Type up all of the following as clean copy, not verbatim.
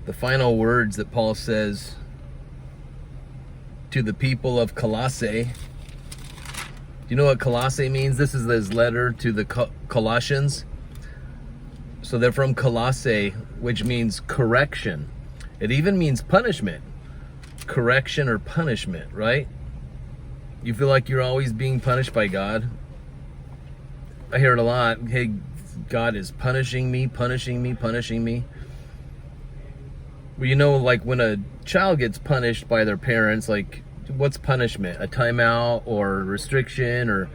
the final words that Paul says to the people of Colossae. Do you know what Colossae means? This is his letter to the Colossians. So they're from Colossae, which means correction. It even means punishment. Correction or punishment, right? You feel like you're always being punished by God? I hear it a lot. Hey, God is punishing me, punishing me, punishing me. Well, you know, like when a child gets punished by their parents, like what's punishment? A timeout or restriction or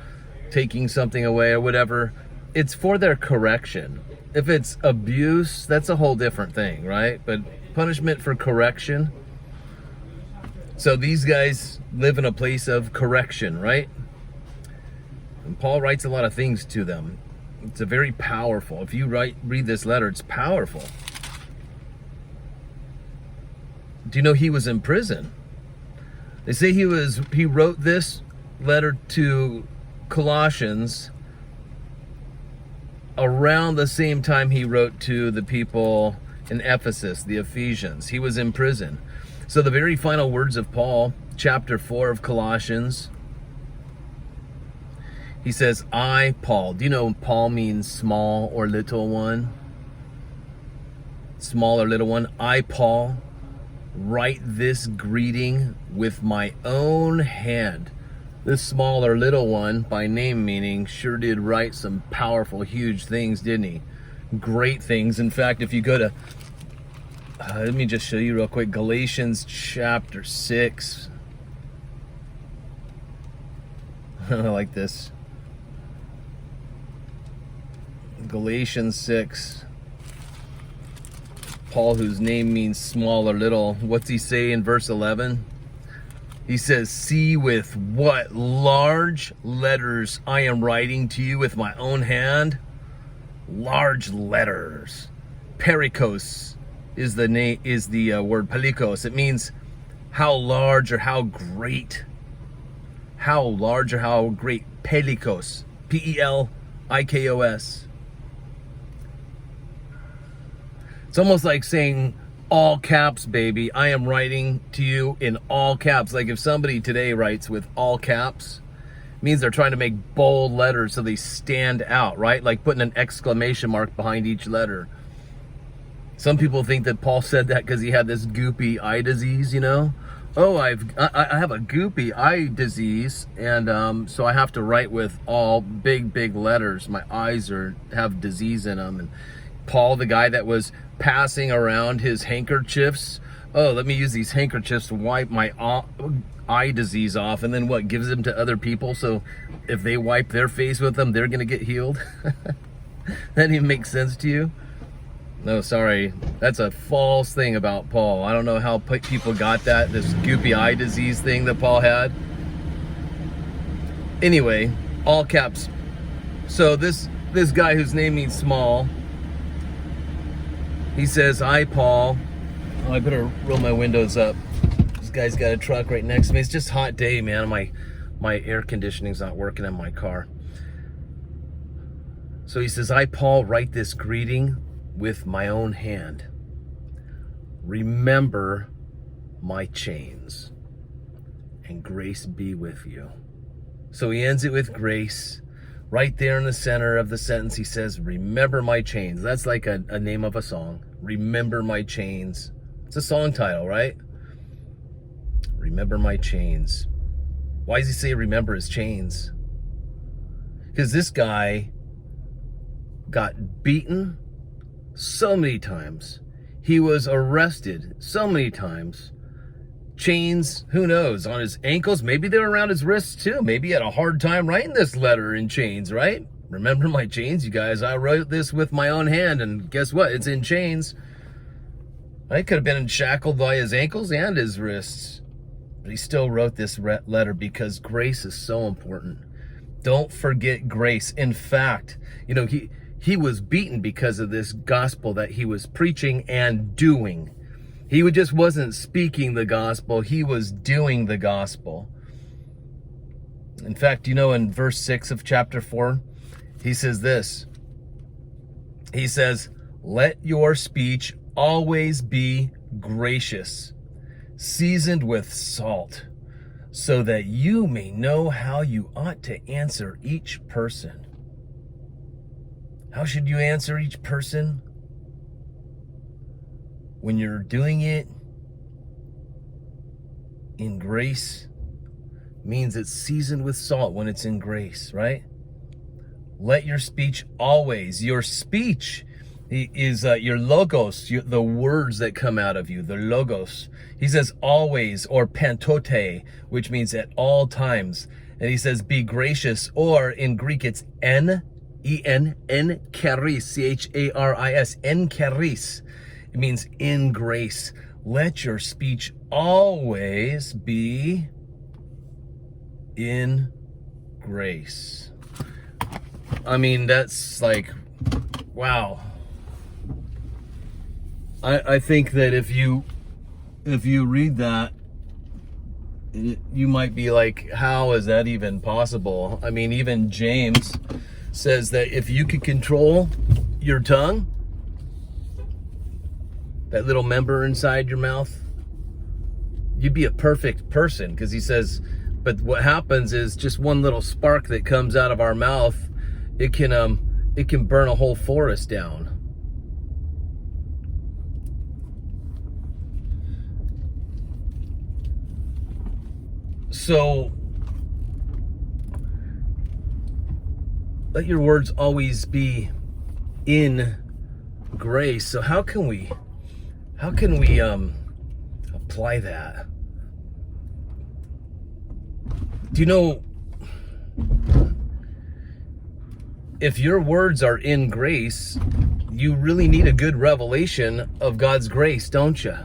taking something away or whatever. It's for their correction. If it's abuse, that's a whole different thing, right? But punishment for correction. So these guys live in a place of correction, right? And Paul writes a lot of things to them. It's a very powerful. If you read this letter, it's powerful. Do you know he was in prison? They say he wrote this letter to Colossians around the same time he wrote to the people in Ephesus, the Ephesians. He was in prison. So the very final words of Paul, chapter 4 of Colossians, he says, I, Paul. Do you know Paul means small or little one? Small or little one. I, Paul, write this greeting with my own hand. This small or little one, by name meaning, sure did write some powerful, huge things, didn't he? Great things. In fact, if you go to, let me just show you real quick, Galatians chapter 6. I like this. Galatians 6. Paul, whose name means small or little, what's he say in verse 11? He says, see with what large letters I am writing to you with my own hand. Large letters. Perikos is the word pelikos. It means how large or how great. How large or how great. Pelikos. Pelikos. It's almost like saying all caps, baby. I am writing to you in all caps. Like if somebody today writes with all caps, it means they're trying to make bold letters so they stand out, right? Like putting an exclamation mark behind each letter. Some people think that Paul said that because he had this goopy eye disease, you know? Oh, I have a goopy eye disease, and so I have to write with all big letters. My eyes have disease in them. And Paul, the guy that was passing around his handkerchiefs, oh, let me use these handkerchiefs to wipe my eye disease off, and then what, gives them to other people so if they wipe their face with them, they're gonna get healed? That even makes sense to you? No, sorry, that's a false thing about Paul. I don't know how people got that, this goopy eye disease thing that Paul had. Anyway, all caps. So this guy whose name means small, he says, I, Paul. Oh, I better roll my windows up. This guy's got a truck right next to me. It's just a hot day, man. My air conditioning's not working in my car. So he says, I, Paul, write this greeting with my own hand. Remember my chains, and grace be with you. So he ends it with grace. Right there in the center of the sentence, he says, remember my chains. That's like a name of a song. Remember my chains. It's a song title, right? Remember my chains. Why does he say remember his chains? Because this guy got beaten so many times. He was arrested so many times. Chains, who knows, on his ankles. Maybe they were around his wrists too. Maybe he had a hard time writing this letter in chains, right? Remember my chains, you guys. I wrote this with my own hand, and guess what? It's in chains. I could have been shackled by his ankles and his wrists. But he still wrote this letter because grace is so important. Don't forget grace. In fact, you know, he was beaten because of this gospel that he was preaching and doing. He just wasn't speaking the gospel, he was doing the gospel. In fact, you know, in verse 6 of chapter 4, he says this. He says, let your speech always be gracious, seasoned with salt, so that you may know how you ought to answer each person. How should you answer each person? When you're doing it in grace, means it's seasoned with salt when it's in grace, right? Let your speech always, your speech is your logos, the words that come out of you, the logos. He says always, or pantote, which means at all times. And he says be gracious, or in Greek it's encharis, C-H-A-R-I-S, encharis. It means in grace. Let your speech always be in grace. I mean, that's like, wow. I think that if you read that, you might be like, how is that even possible? I mean, even James says that if you could control your tongue, that little member inside your mouth, you'd be a perfect person. Because he says, but what happens is just one little spark that comes out of our mouth, it can burn a whole forest down. So let your words always be in grace. So how can we apply that? Do you know, if your words are in grace, you really need a good revelation of God's grace, don't you?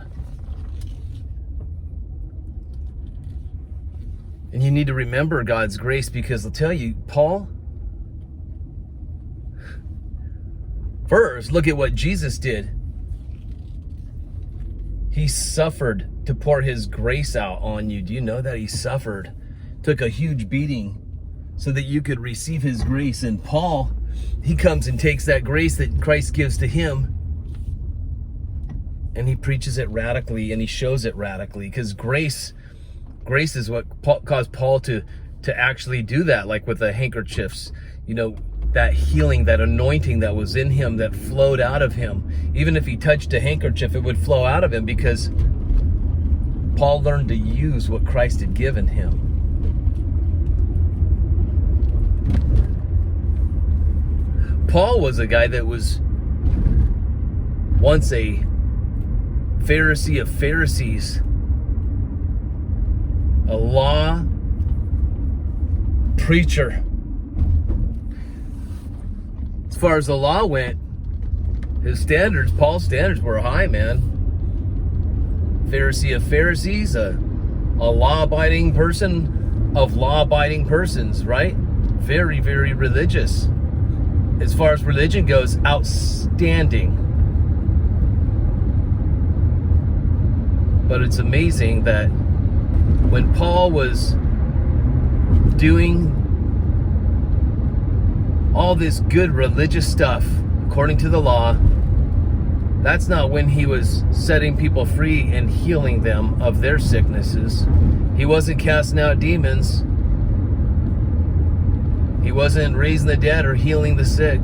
And you need to remember God's grace, because I'll tell you, Paul, first, look at what Jesus did. He suffered to pour his grace out on you. Do you know that he suffered? Took a huge beating so that you could receive his grace. And Paul, he comes and takes that grace that Christ gives to him, and he preaches it radically, and he shows it radically, because grace is what caused Paul to actually do that, like with the handkerchiefs, you know, that healing, that anointing that was in him, that flowed out of him. Even if he touched a handkerchief, it would flow out of him, because Paul learned to use what Christ had given him. Paul was a guy that was once a Pharisee of Pharisees, a law preacher. As far as the law went, Paul's standards were high, man. Pharisee of Pharisees, a law-abiding person of law-abiding persons, right? Very, very religious. As far as religion goes, outstanding. But it's amazing that when Paul was doing all this good religious stuff according to the law, that's not when he was setting people free and healing them of their sicknesses. He wasn't casting out demons. He wasn't raising the dead or healing the sick.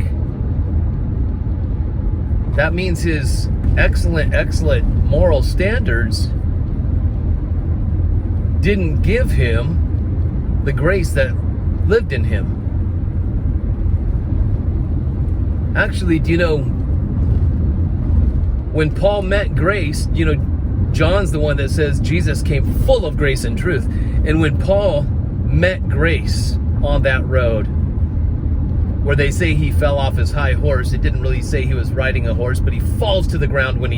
That means his excellent moral standards didn't give him the grace that lived in him. Actually, do you know, when Paul met grace, you know, John's the one that says Jesus came full of grace and truth. And when Paul met grace on that road, where they say he fell off his high horse, it didn't really say he was riding a horse, but he falls to the ground when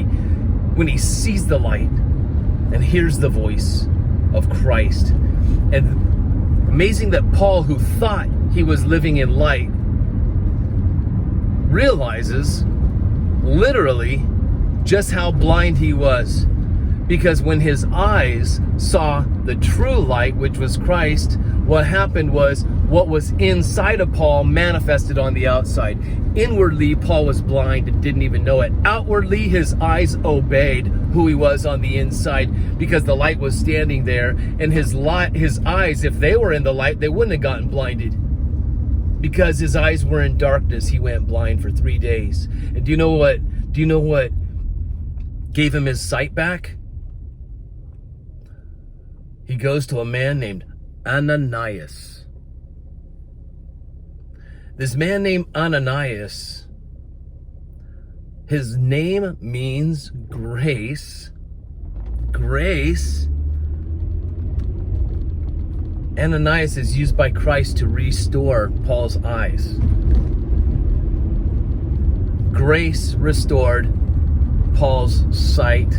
he sees the light and hears the voice of Christ. And amazing that Paul, who thought he was living in light, realizes literally just how blind he was. Because when his eyes saw the true light, which was Christ, what happened was what was inside of Paul manifested on the outside. Inwardly, Paul was blind and didn't even know it. Outwardly, his eyes obeyed who he was on the inside because the light was standing there. And his eyes, if they were in the light, they wouldn't have gotten blinded. Because his eyes were in darkness, he went blind for 3 days. And do you know what gave him his sight back? He goes to a man named Ananias. This man named Ananias, his name means grace. Grace. Ananias is used by Christ to restore Paul's eyes. Grace restored Paul's sight.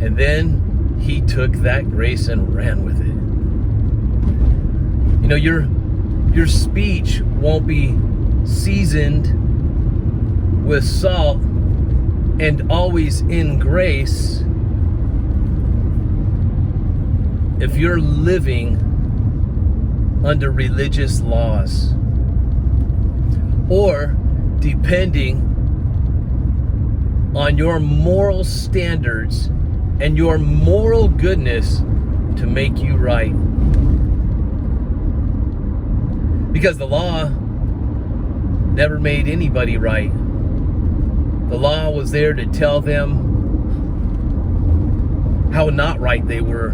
And then he took that grace and ran with it. You know, your speech won't be seasoned with salt and always in grace if you're living under religious laws, or depending on your moral standards and your moral goodness to make you right. Because the law never made anybody right. The law was there to tell them how not right they were.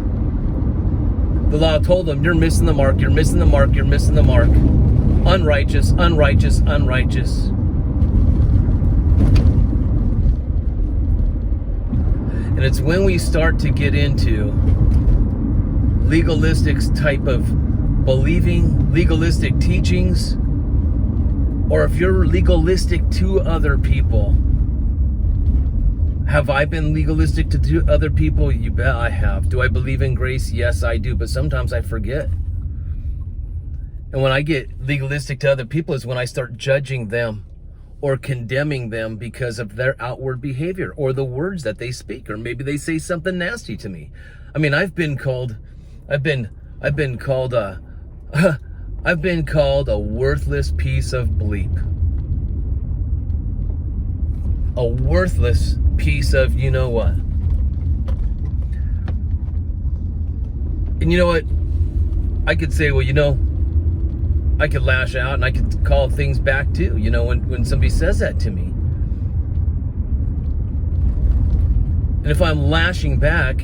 The law told them, you're missing the mark, you're missing the mark, you're missing the mark. Unrighteous, unrighteous, unrighteous. And it's when we start to get into legalistic type of believing, legalistic teachings, or if you're legalistic to other people. Have I been legalistic to other people? You bet I have. Do I believe in grace? Yes, I do. But sometimes I forget. And when I get legalistic to other people is when I start judging them or condemning them because of their outward behavior or the words that they speak, or maybe they say something nasty to me. I mean, I've been called a worthless piece of bleep. A worthless piece of you know what. And you know what? I could say, well, you know, I could lash out and I could call things back too, you know, when somebody says that to me. And if I'm lashing back,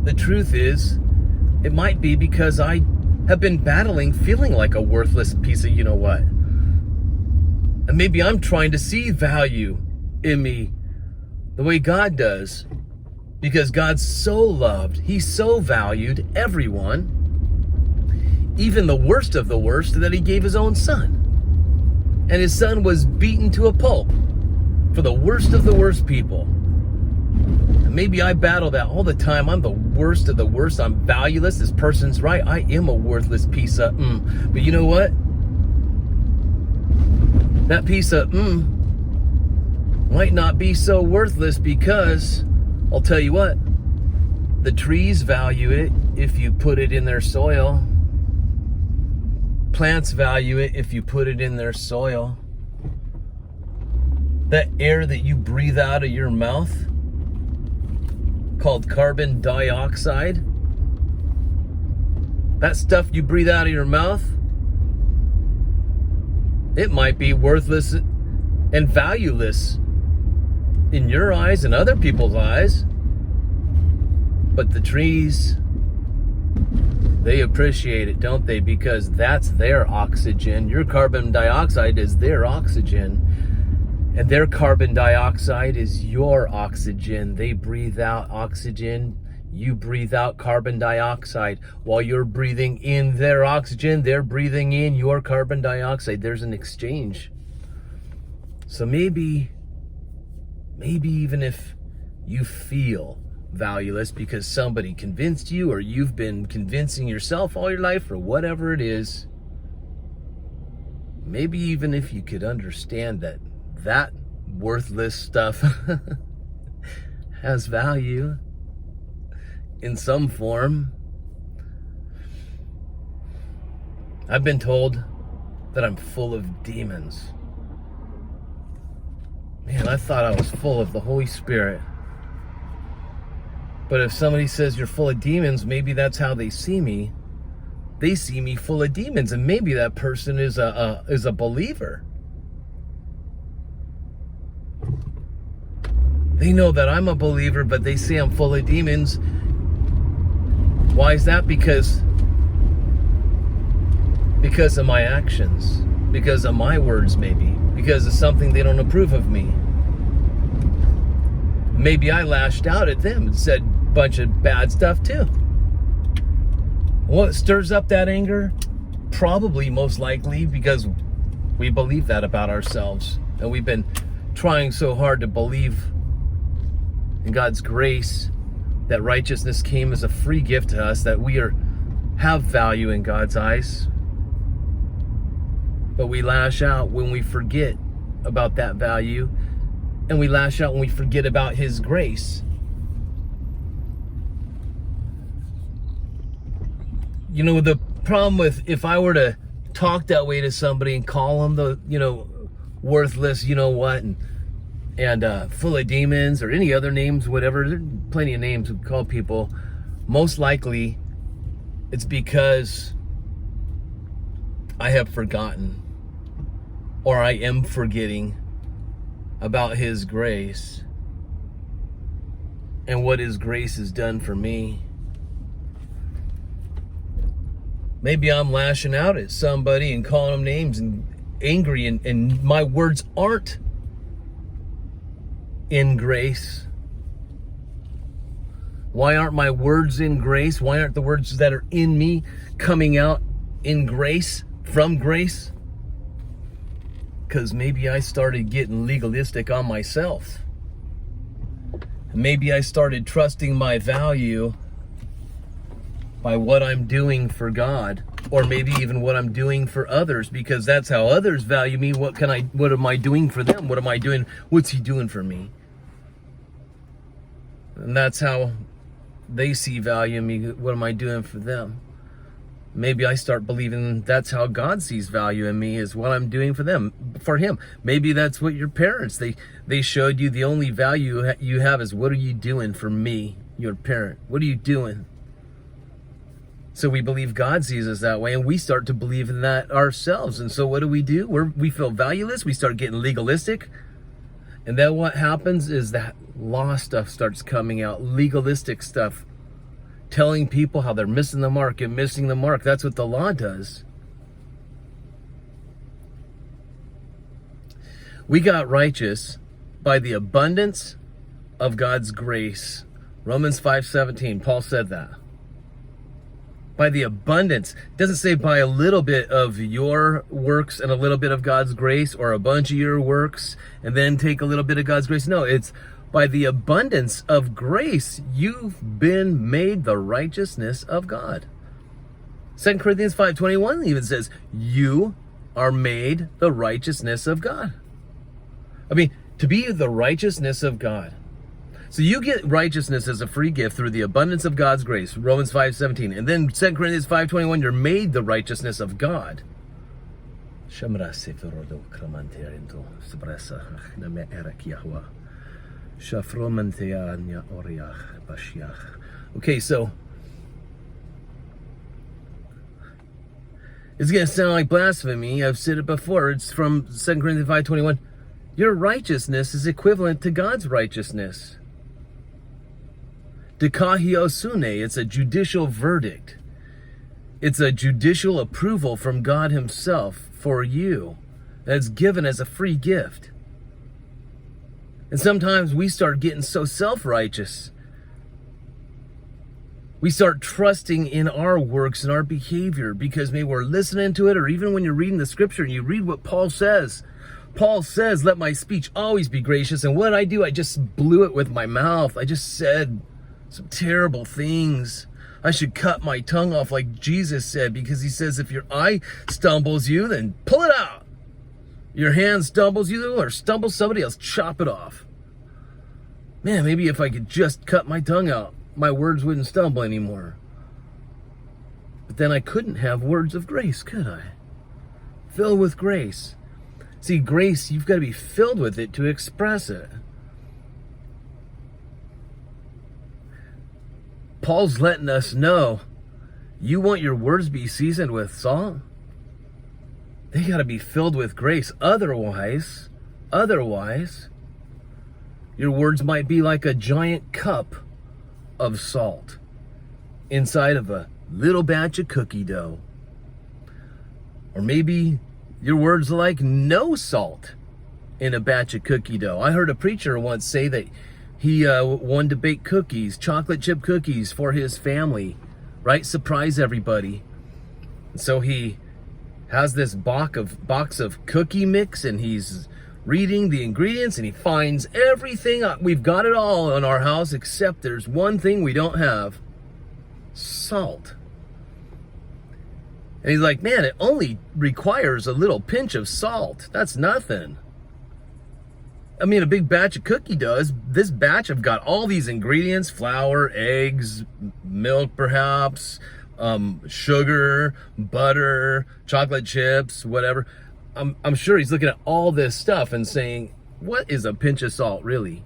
the truth is, it might be because I have been battling feeling like a worthless piece of you know what. And maybe I'm trying to see value in me the way God does, because God so loved, he so valued everyone, even the worst of the worst, that he gave his own son. And his son was beaten to a pulp for the worst of the worst people. And maybe I battle that all the time. I'm the worst of the worst. I'm valueless. This person's right. I am a worthless piece of But you know what? That piece of might not be so worthless, because I'll tell you what, the trees value it if you put it in their soil. Plants value it if you put it in their soil. That air that you breathe out of your mouth, called carbon dioxide, that stuff you breathe out of your mouth, it might be worthless and valueless in your eyes and other people's eyes, but the trees, they appreciate it, don't they? Because that's their oxygen. Your carbon dioxide is their oxygen, and their carbon dioxide is your oxygen. They breathe out oxygen, you breathe out carbon dioxide. While you're breathing in their oxygen, they're breathing in your carbon dioxide. There's an exchange. So maybe even if you feel valueless because somebody convinced you, or you've been convincing yourself all your life, or whatever it is, maybe even if you could understand that worthless stuff has value in some form, I've been told that I'm full of demons. Man, I thought I was full of the Holy Spirit. But if somebody says you're full of demons, maybe that's how they see me. They see me full of demons, and maybe that person is a believer. They know that I'm a believer, but they say I'm full of demons. Why is that? Because of my actions, because of my words, maybe because of something they don't approve of me. Maybe I lashed out at them and said a bunch of bad stuff too. What stirs up that anger? Probably, most likely, because we believe that about ourselves, and we've been trying so hard to believe in God's grace, that righteousness came as a free gift to us, that we have value in God's eyes. But we lash out when we forget about that value, and we lash out when we forget about His grace. You know, the problem with, if I were to talk that way to somebody and call them the, worthless, and full of demons, or any other names, whatever, there's plenty of names we call people, most likely it's because I have forgotten, or I am forgetting about His grace and what His grace has done for me. Maybe I'm lashing out at somebody and calling them names and angry, and my words aren't in grace. Why aren't my words in grace? Why aren't the words that are in me coming out in grace, from grace? Because maybe I started getting legalistic on myself. Maybe I started trusting my value by what I'm doing for God, or maybe even what I'm doing for others, because that's how others value me. What am I doing for them? What am I doing? What's He doing for me? And that's how they see value in me. What am I doing for them? Maybe I start believing that's how God sees value in me, is what I'm doing for them, for Him. Maybe that's what your parents, they showed you the only value you have is, what are you doing for me, your parent? What are you doing? So we believe God sees us that way, and we start to believe in that ourselves. And so what do? We feel valueless. We start getting legalistic. And then what happens is that law stuff starts coming out, legalistic stuff, telling people how they're missing the mark and missing the mark. That's what the law does. We got righteous by the abundance of God's grace. Romans 5:17, Paul said that. By the abundance. It doesn't say by a little bit of your works and a little bit of God's grace, or a bunch of your works and then take a little bit of God's grace. No, it's by the abundance of grace, you've been made the righteousness of God. 2 Corinthians 5:21 even says, you are made the righteousness of God. I mean, to be the righteousness of God. So you get righteousness as a free gift through the abundance of God's grace, Romans 5:17. And then 2 Corinthians 5:21, you're made the righteousness of God. Okay, so it's going to sound like blasphemy. I've said it before. It's from 2 Corinthians 5:21. Your righteousness is equivalent to God's righteousness. Dikahiosune, it's a judicial verdict. It's a judicial approval from God Himself for you. That's given as a free gift. And sometimes we start getting so self-righteous. We start trusting in our works and our behavior because maybe we're listening to it, or even when you're reading the scripture and you read what Paul says. Paul says, let my speech always be gracious. And what I do, I just blew it with my mouth. I just said some terrible things. I should cut my tongue off like Jesus said, because He says if your eye stumbles you, then pull it out. Your hand stumbles you or stumbles somebody else, chop it off. Man, maybe if I could just cut my tongue out, my words wouldn't stumble anymore. But then I couldn't have words of grace, could I? Filled with grace. See, grace, you've got to be filled with it to express it. Paul's letting us know, you want your words to be seasoned with salt? They got to be filled with grace. Otherwise, your words might be like a giant cup of salt inside of a little batch of cookie dough. Or maybe your words are like no salt in a batch of cookie dough. I heard a preacher once say that he wanted to bake cookies, chocolate chip cookies for his family, right? Surprise everybody. And so he has this box of cookie mix, and he's reading the ingredients, and he finds everything. We've got it all in our house, except there's one thing we don't have: salt. And he's like, man, it only requires a little pinch of salt. That's nothing. I mean, a big batch of cookie dough. This batch, I've got all these ingredients: flour, eggs, milk perhaps, sugar, butter, chocolate chips, whatever. I'm sure he's looking at all this stuff and saying, what is a pinch of salt, really?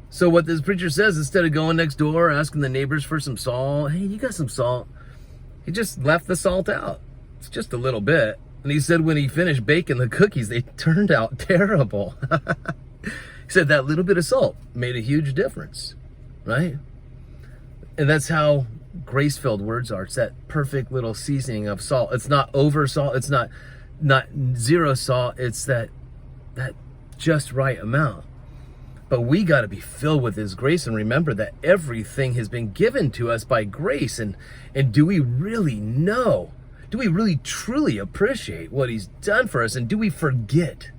So what this preacher says, instead of going next door, asking the neighbors for some salt, hey, you got some salt? He just left the salt out. It's just a little bit. And he said when he finished baking the cookies, they turned out terrible. He said that little bit of salt made a huge difference, right? And that's how grace-filled words are. It's that perfect little seasoning of salt. It's not over salt. It's not zero salt. It's that just right amount. But we got to be filled with his grace and remember that everything has been given to us by grace. And do we really know? Do we really truly appreciate what he's done for us? And do we forget?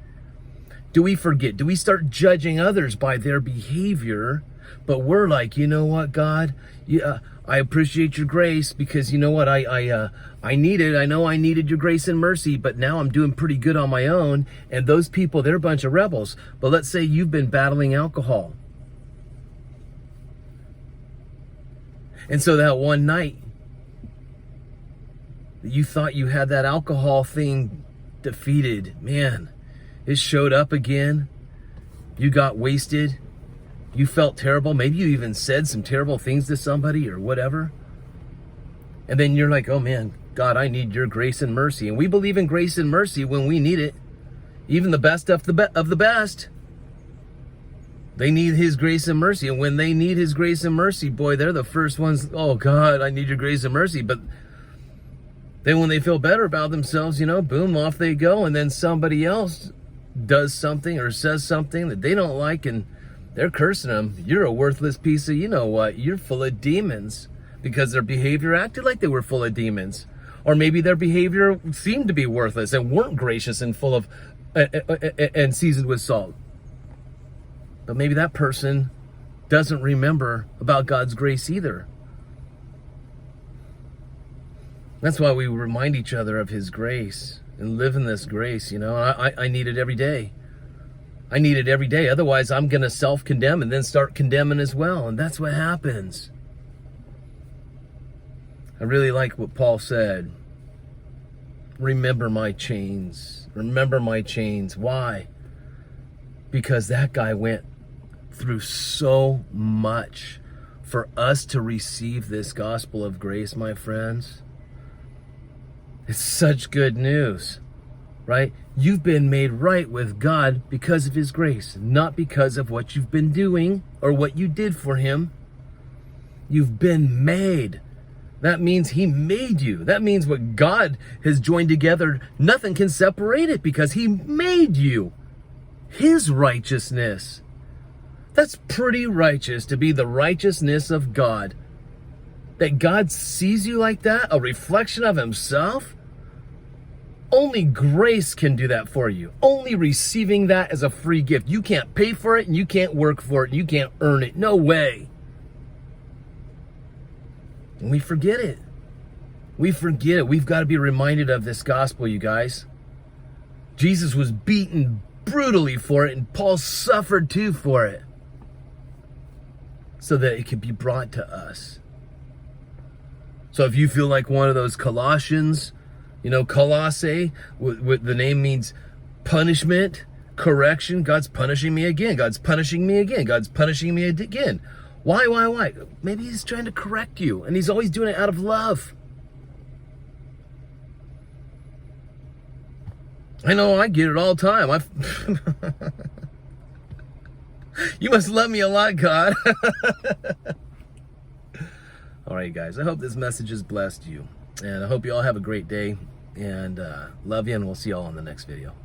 Do we forget? Do we start judging others by their behavior? But we're like, you know what, God? Yeah, I appreciate your grace because you know what? I need it. I know I needed your grace and mercy, but now I'm doing pretty good on my own. And those people, they're a bunch of rebels. But let's say you've been battling alcohol. And so that one night, you thought you had that alcohol thing defeated. Man, it showed up again. You got wasted. You felt terrible. Maybe you even said some terrible things to somebody or whatever. And then you're like, oh man, God, I need your grace and mercy. And we believe in grace and mercy when we need it. Even the best of the best. They need his grace and mercy. And when they need his grace and mercy, boy, they're the first ones. Oh God, I need your grace and mercy. But then when they feel better about themselves, boom, off they go. And then somebody else does something or says something that they don't like, and they're cursing them. You're a worthless piece of, you're full of demons, because their behavior acted like they were full of demons. Or maybe their behavior seemed to be worthless and weren't gracious and full of, and seasoned with salt. But maybe that person doesn't remember about God's grace either. That's why we remind each other of his grace and live in this grace. I need it every day. I need it every day. Otherwise, I'm going to self-condemn and then start condemning as well. And that's what happens. I really like what Paul said. Remember my chains. Remember my chains. Why? Because that guy went through so much for us to receive this gospel of grace, my friends. It's such good news, right? You've been made right with God because of his grace, not because of what you've been doing or what you did for him. You've been made. That means he made you. That means what God has joined together, nothing can separate it because he made you. His righteousness. That's pretty righteous, to be the righteousness of God. That God sees you like that, a reflection of himself. Only grace can do that for you. Only receiving that as a free gift. You can't pay for it and you can't work for it. And you can't earn it. No way. And we forget it. We forget it. We've got to be reminded of this gospel, you guys. Jesus was beaten brutally for it, and Paul suffered too for it, so that it could be brought to us. So if you feel like one of those Colossians, Colossae, the name means punishment, correction. God's punishing me again. God's punishing me again. God's punishing me again. Why? Maybe he's trying to correct you, and he's always doing it out of love. I know, I get it all the time. You must love me a lot, God. All right, guys, I hope this message has blessed you. And I hope you all have a great day. And love you, and we'll see you all in the next video.